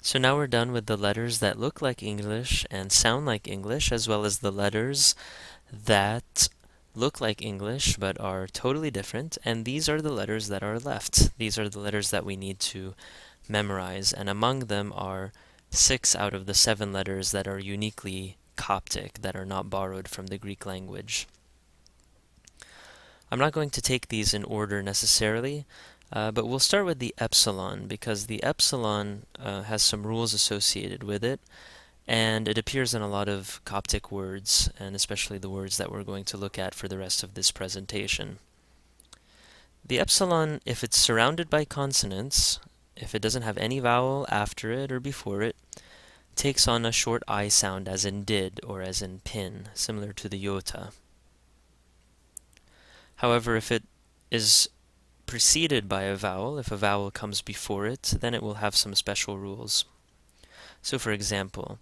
So now we're done with the letters that look like English and sound like English, as well as the letters that look like English but are totally different. And these are the letters that are left. These are the letters that we need to memorize. And among them are 6 out of the 7 letters that are uniquely Coptic, that are not borrowed from the Greek language. I'm not going to take these in order necessarily, but we'll start with the epsilon because the epsilon has some rules associated with it, and it appears in a lot of Coptic words, and especially the words that we're going to look at for the rest of this presentation. The epsilon, if it's surrounded by consonants, if it doesn't have any vowel after it or before it, takes on a short I sound as in did or as in pin, similar to the iota. However, if it is preceded by a vowel, if a vowel comes before it, then it will have some special rules. So for example,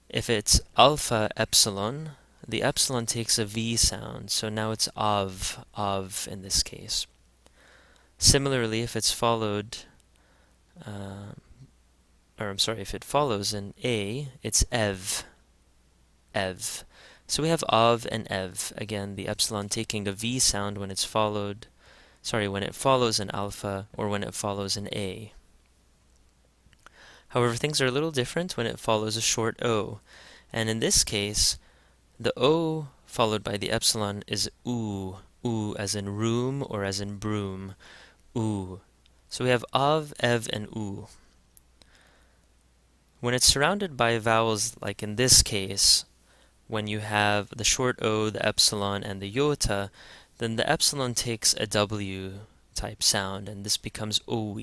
if it's alpha epsilon, the epsilon takes a V sound, so now it's of in this case. Similarly, if it's followed, if it follows an A, it's ev. So we have of and ev. Again, the epsilon taking a V sound when it follows an alpha or when it follows an A. However, things are a little different when it follows a short O. And in this case, the O followed by the epsilon is oo as in room or as in broom, oo. So we have of, ev, and oo. When it's surrounded by vowels, like in this case, when you have the short O, the epsilon, and the iota, then the epsilon takes a W type sound, and this becomes owe,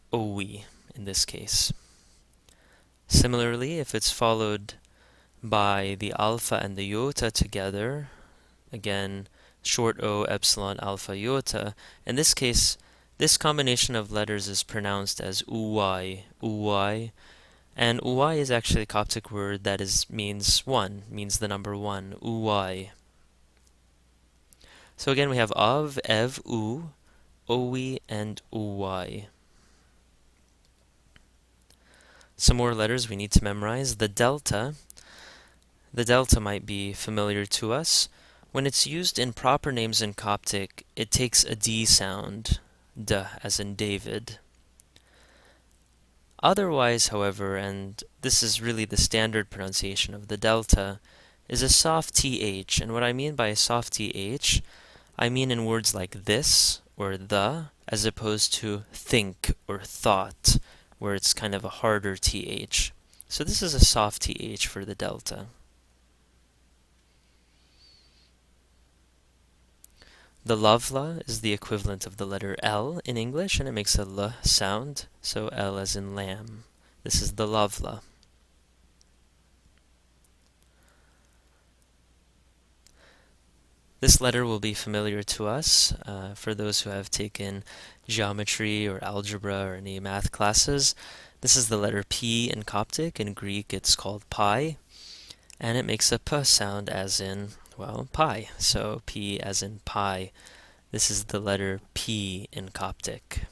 in this case. Similarly, if it's followed by the alpha and the iota together, again, short O, epsilon, alpha, iota, in this case, this combination of letters is pronounced as uy, and uy is actually a Coptic word that means the number 1, uy. So again, we have of, ev, owe, and uy. Some more letters we need to memorize. The delta might be familiar to us. When it's used in proper names in Coptic, it takes a D sound, D as in David. Otherwise, however, and this is really the standard pronunciation of the delta, is a soft TH. And what I mean by a soft TH, I mean in words like this or the, as opposed to think or thought, where it's kind of a harder TH. So this is a soft TH for the delta. The lavla is the equivalent of the letter L in English, and it makes a L sound, so L as in lamb. This is the lavla. This letter will be familiar to us for those who have taken geometry or algebra or any math classes. This is the letter P in Coptic. In Greek, it's called pi, and it makes a P sound as in, well, pi. So P as in pi. This is the letter P in Coptic.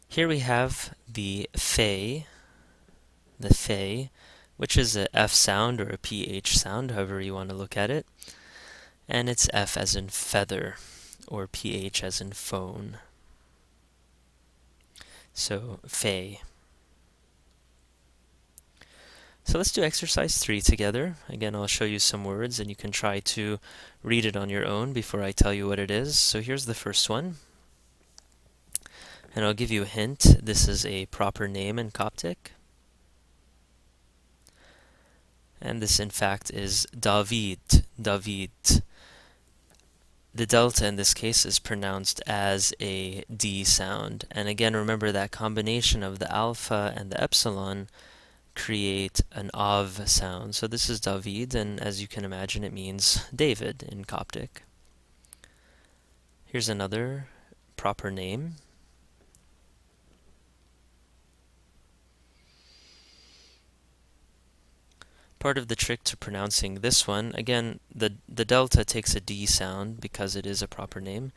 Here we have the fe, which is a F sound or a PH sound, however you want to look at it. And it's F as in feather, or PH as in phone. So, fe. So let's do exercise 3 together. Again, I'll show you some words and you can try to read it on your own before I tell you what it is. So here's the first one. And I'll give you a hint. This is a proper name in Coptic. And this, in fact, is David. The delta in this case is pronounced as a D sound. And again, remember that combination of the alpha and the epsilon create an av sound. So this is David, and as you can imagine, it means David in Coptic. Here's another proper name. part of the trick to pronouncing this one, again, the delta takes a D sound because it is a proper name.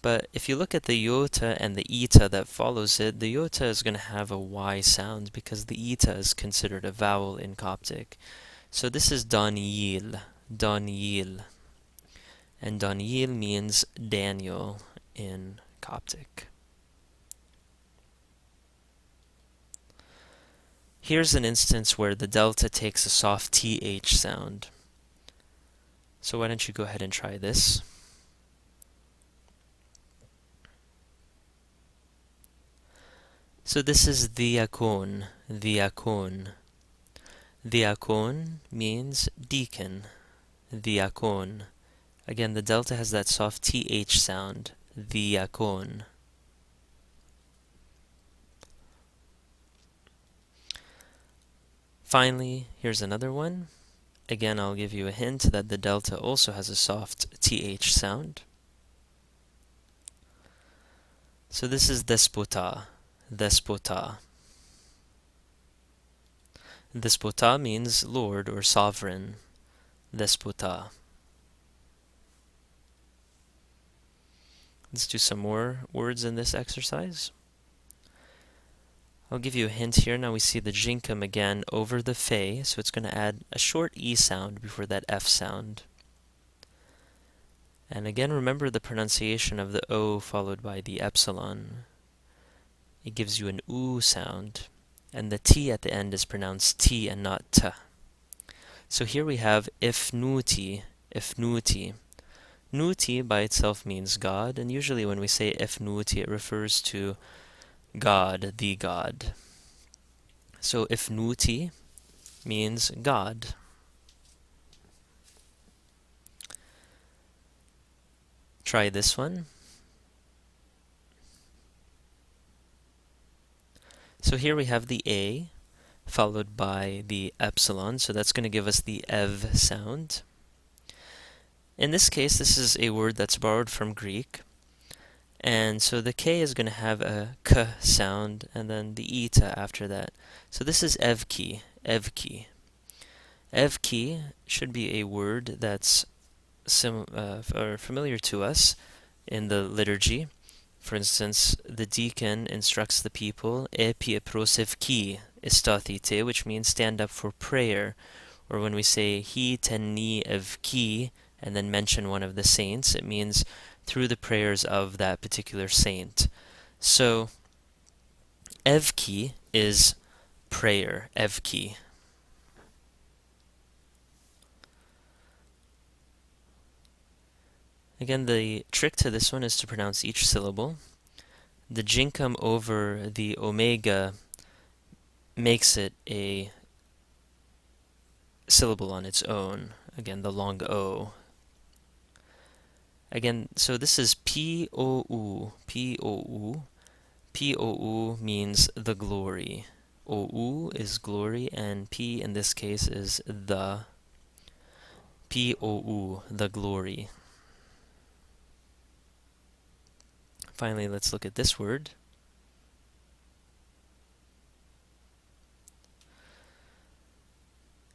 But if you look at the iota and the eta that follows it, the iota is going to have a Y sound because the eta is considered a vowel in Coptic. So this is Daniel, Daniel. And Daniel means Daniel in Coptic. Here's an instance where the delta takes a soft TH sound. So why don't you go ahead and try this. So this is diakon, diakon. Diakon means deacon, diakon. Again, the delta has that soft TH sound, diakon. Finally, here's another one. Again, I'll give you a hint that the delta also has a soft TH sound. So this is despota, despota. Despota means lord or sovereign, despota. Let's do some more words in this exercise. I'll give you a hint here. Now we see the jinkum again over the fe, so it's going to add a short E sound before that F sound. And again, remember the pronunciation of the O followed by the epsilon. It gives you an oo sound, and the T at the end is pronounced T and not T. So here we have ifnuti, ifnuti. Nuti by itself means God, and usually when we say ifnuti, it refers to God, the God. So ifnuti means God. Try this one. So here we have the A followed by the epsilon, so that's going to give us the ev sound. In this case, this is a word that's borrowed from Greek, and so the K is going to have a K sound, and then the eta after that. So this is evki, evki. Evki should be a word that's familiar to us in the liturgy. For instance, the deacon instructs the people, epi prosevki istathite, which means stand up for prayer. Or when we say, he tenni evki, and then mention one of the saints, it means through the prayers of that particular saint. So, evki is prayer, evki. Again, the trick to this one is to pronounce each syllable. The jinkum over the omega makes it a syllable on its own. Again, the long O. Again, so this is P-O-U, P-O-U. P-O-U means the glory. O-U is glory, and P in this case is the. P-O-U, the glory. Finally, let's look at this word.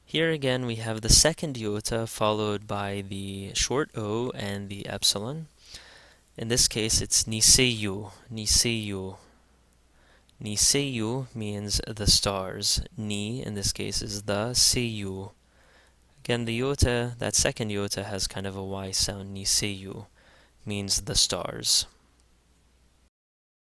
Here again we have the second iota followed by the short O and the epsilon. In this case it's niseyu, niseyu. Niseyu means the stars. Ni in this case is the seyu. Again, the iota, that second iota has kind of a Y sound. Niseyu means the stars.